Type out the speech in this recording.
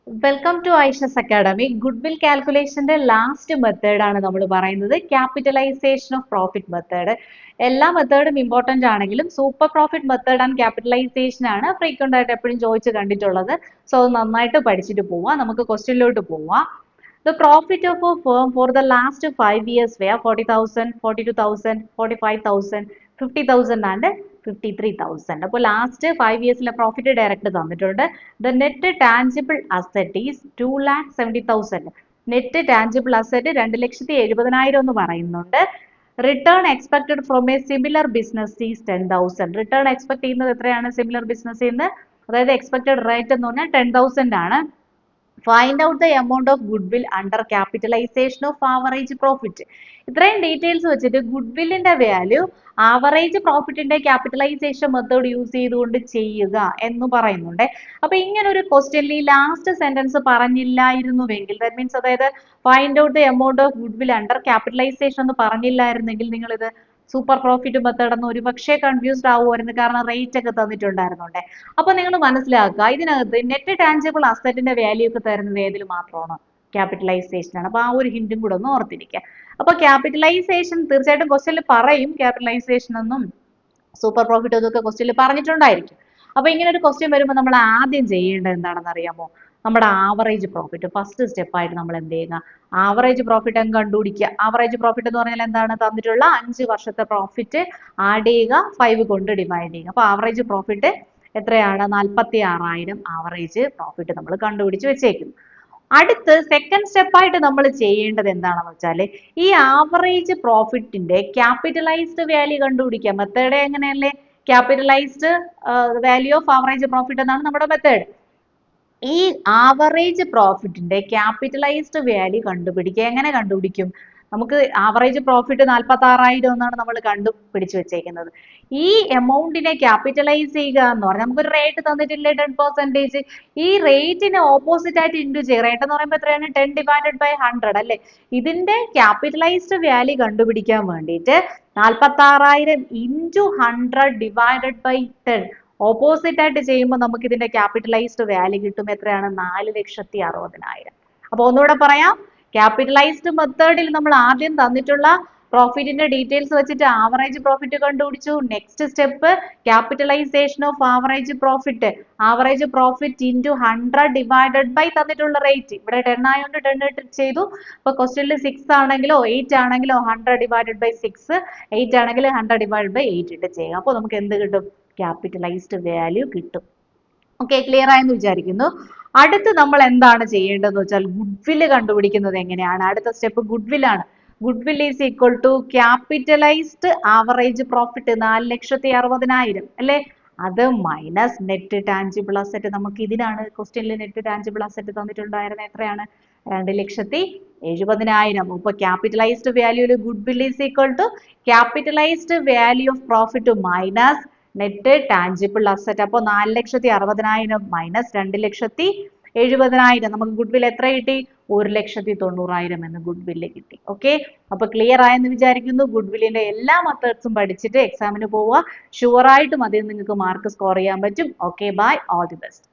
Welcome to Aisha's academy. Goodwill കാൽക്കുലേഷന്റെ last method ആണ് നമ്മൾ പറയുന്നത്, ക്യാപിറ്റലൈസേഷൻ ഓഫ് പ്രോഫിറ്റ് മെത്തേഡ്. എല്ലാ മെത്തേഡും ഇമ്പോർട്ടന്റ് ആണെങ്കിലും super profit method and capitalisation ആണ് ഫ്രീക്വന്റ് ആയിട്ട് എപ്പോഴും ചോദിച്ച് കണ്ടിട്ടുള്ളത്. സോ അത് നന്നായിട്ട് പഠിച്ചിട്ട് പോവാം. നമുക്ക് ക്വസ്റ്റ്യനിലോട്ട് പോവാം. The profit of a firm for the last 5 years were 40,000, 42,000, 45,000, 50,000 and 53,000. അപ്പോൾ ലാസ്റ്റ് 5 ഇയേഴ്സിലെ പ്രോഫിറ്റ് ഡയറക്റ്റ് തന്നിട്ടുണ്ട്. The net tangible asset is 2,70,000. Net tangible asset 2,70,000 എന്ന് പറയുന്നുണ്ട്. Return expected from A similar business is 10,000. Return expect ചെയ്യുന്നത് എത്രയാണ് similar ബിസിനസ്സിൽ നിന്ന്? അതായത് expected rate എന്ന് പറഞ്ഞാൽ 10,000 ആണ്. Find out the amount of goodwill under capitalisation of average profit. ഇത്രയും ഡീറ്റെയിൽസ് വെച്ചിട്ട് ഗുഡ്വില്ലിന്റെ വാല്യൂ ആവറേജ് പ്രോഫിറ്റിന്റെ ക്യാപിറ്റലൈസേഷൻ മെത്തേഡ് യൂസ് ചെയ്തുകൊണ്ട് ചെയ്യുക എന്ന് പറയുന്നുണ്ട്. അപ്പൊ ഇങ്ങനെ ഒരു ക്വസ്റ്റ്യനിൽ ലാസ്റ്റ് സെന്റൻസ് പറഞ്ഞില്ലായിരുന്നുവെങ്കിൽ, ദാറ്റ് മീൻസ് അതായത് find out the amount of goodwill under capitalisation എന്ന് പറഞ്ഞില്ലായിരുന്നെങ്കിൽ നിങ്ങൾ ഇത് സൂപ്പർ പ്രോഫിറ്റ് മെത്തേഡ് എന്ന് ഒരുപക്ഷെ കൺഫ്യൂസ്ഡ് ആവുമായിരുന്നു, കാരണം റേറ്റ് ഒക്കെ തന്നിട്ടുണ്ടായിരുന്നുണ്ട്. അപ്പൊ നിങ്ങൾ മനസ്സിലാക്കുക, ഇതിനകത്ത് നെറ്റ് ടാഞ്ചിബിൾ അസറ്റിന്റെ വാല്യൂ ഒക്കെ തരുന്നത് ഏതിൽ മാത്രമാണ്? ക്യാപിറ്റലൈസേഷൻ ആണ്. അപ്പൊ ആ ഒരു ഹിന്റും കൂടെ ഒന്ന് ഓർത്തിരിക്കുക. അപ്പൊ ക്യാപിറ്റലൈസേഷൻ തീർച്ചയായിട്ടും ക്വസ്റ്റ്യനിൽ പറയും, ക്യാപിറ്റലൈസേഷൻ എന്നും സൂപ്പർ പ്രോഫിറ്റ് എന്നൊക്കെ ക്വസ്റ്റ്യനിൽ പറഞ്ഞിട്ടുണ്ടായിരിക്കും. അപ്പൊ ഇങ്ങനെ ഒരു ക്വസ്റ്റ്യൻ വരുമ്പോൾ നമ്മൾ ആദ്യം ചെയ്യേണ്ടത് എന്താണെന്ന് അറിയാമോ? നമ്മുടെ ആവറേജ് പ്രോഫിറ്റ് ഫസ്റ്റ് സ്റ്റെപ്പായിട്ട് നമ്മൾ എന്ത് ചെയ്യുക? ആവറേജ് പ്രോഫിറ്റ് അങ്ങ് കണ്ടുപിടിക്കുക. ആവറേജ് പ്രോഫിറ്റ് എന്ന് പറഞ്ഞാൽ എന്താണ്? തന്നിട്ടുള്ള 5 വർഷത്തെ പ്രോഫിറ്റ് ആഡ് ചെയ്യുക, 5 കൊണ്ട് ഡിവൈഡ് ചെയ്യുക. അപ്പൊ ആവറേജ് പ്രോഫിറ്റ് എത്രയാണ്? 46,000 ആവറേജ് പ്രോഫിറ്റ് നമ്മൾ കണ്ടുപിടിച്ച് വെച്ചേക്കുന്നു. അടുത്ത് സെക്കൻഡ് സ്റ്റെപ്പായിട്ട് നമ്മൾ ചെയ്യേണ്ടത് എന്താണെന്ന് വെച്ചാൽ ഈ ആവറേജ് പ്രോഫിറ്റിന്റെ ക്യാപിറ്റലൈസ്ഡ് വാല്യൂ കണ്ടുപിടിക്കുക. മെത്തേഡ് എങ്ങനെയല്ലേ? Capitalised value of average profit എന്നാണ് നമ്മുടെ മെത്തേഡ്. ഈ ആവറേജ് പ്രോഫിറ്റിന്റെ ക്യാപിറ്റലൈസ്ഡ് വാല്യൂ കണ്ടുപിടിക്കുക. എങ്ങനെ കണ്ടുപിടിക്കും? നമുക്ക് ആവറേജ് പ്രോഫിറ്റ് 46,000 എന്നാണ് നമ്മൾ കണ്ടുപിടിച്ച് വെച്ചേക്കുന്നത്. ഈ എമൗണ്ടിനെ ക്യാപിറ്റലൈസ് ചെയ്യുക എന്ന് പറഞ്ഞാൽ നമുക്കൊരു റേറ്റ് തന്നിട്ടില്ലേ, 10%. ഈ റേറ്റിനെ ഓപ്പോസിറ്റ് ആയിട്ട് ഇൻറ്റു ചെയ്യുക. റേറ്റ് എന്ന് പറയുമ്പോൾ എത്രയാണ്? 10 ഡിവൈഡഡ് ബൈ 100 അല്ലേ? ഇതിന്റെ ക്യാപിറ്റലൈസ്ഡ് വാല്യൂ കണ്ടുപിടിക്കാൻ വേണ്ടിയിട്ട് 46,000 ഇൻറ്റു 100 ഡിവൈഡഡ് ബൈ 10 ഓപ്പോസിറ്റ് ആയിട്ട് ചെയ്യുമ്പോൾ നമുക്ക് ഇതിന്റെ ക്യാപിറ്റലൈസ്ഡ് വാല്യൂ കിട്ടും. എത്രയാണ്? 4,60,000. അപ്പൊ ഒന്നുകൂടെ പറയാം, ക്യാപിറ്റലൈസ്ഡ് മെത്തേഡിൽ നമ്മൾ ആദ്യം തന്നിട്ടുള്ള പ്രോഫിറ്റിന്റെ ഡീറ്റെയിൽസ് വെച്ചിട്ട് ആവറേജ് പ്രോഫിറ്റ് കണ്ടുപിടിച്ചു. Next step capitalisation of average profit. Average profit into 100 divided by തന്നിട്ടുള്ള റേറ്റ്. ഇവിടെ 10 ആയതുകൊണ്ട് 10 ഇട്ട് ചെയ്തു. ഇപ്പൊ ക്വസ്റ്റ്യനിൽ 6 ആണെങ്കിലോ 8 ആണെങ്കിലോ 100 ഡിവൈഡഡ് ബൈ 6, 8 ആണെങ്കിൽ 100 ഡിവൈഡഡ് ബൈ 8 ഇട്ട് ചെയ്യുക. അപ്പോൾ നമുക്ക് എന്ത് കിട്ടും? ക്യാപിറ്റലൈസ്ഡ് വാല്യൂ കിട്ടും. ഓക്കെ, ക്ലിയർ ആയെന്ന് വിചാരിക്കുന്നു. അടുത്ത് നമ്മൾ എന്താണ് ചെയ്യേണ്ടതെന്ന് വെച്ചാൽ ഗുഡ്വില് കണ്ടുപിടിക്കുന്നത് എങ്ങനെയാണ്? അടുത്ത സ്റ്റെപ്പ് ഗുഡ്വിൽ ആണ്. Goodwill is equal to capitalised average profit 4,60,000 അല്ലെ? അത് മൈനസ് നെറ്റ് ടാഞ്ചിബിൾ അസറ്റ്. നമുക്ക് ഇതിനാണ് ക്വസ്റ്റ്യനിൽ നെറ്റ് ടാഞ്ചിബിൾ അസറ്റ് തന്നിട്ടുണ്ടായിരുന്നത്. എത്രയാണ്? 2,70,000. ഇപ്പൊ ക്യാപിറ്റലൈസ്ഡ് വാല്യൂല് goodwill is equal to capitalised value of profit minus net tangible asset. അപ്പോൾ 4,60,000 മൈനസ് 2,70,000. നമുക്ക് ഗുഡ്വിൽ എത്ര കിട്ടി? 1,90,000 എന്ന് ഗുഡ്വില്ല് കിട്ടി. ഓക്കെ, അപ്പൊ ക്ലിയർ ആയെന്ന് വിചാരിക്കുന്നു. ഗുഡ്വില്ലിന്റെ എല്ലാ മെത്തേഡ്സും പഠിച്ചിട്ട് എക്സാമിന് പോവുക. ഷുവർ ആയിട്ടും അതിൽ നിങ്ങൾക്ക് മാർക്ക് സ്കോർ ചെയ്യാൻ പറ്റും. Okay, bye, all the best.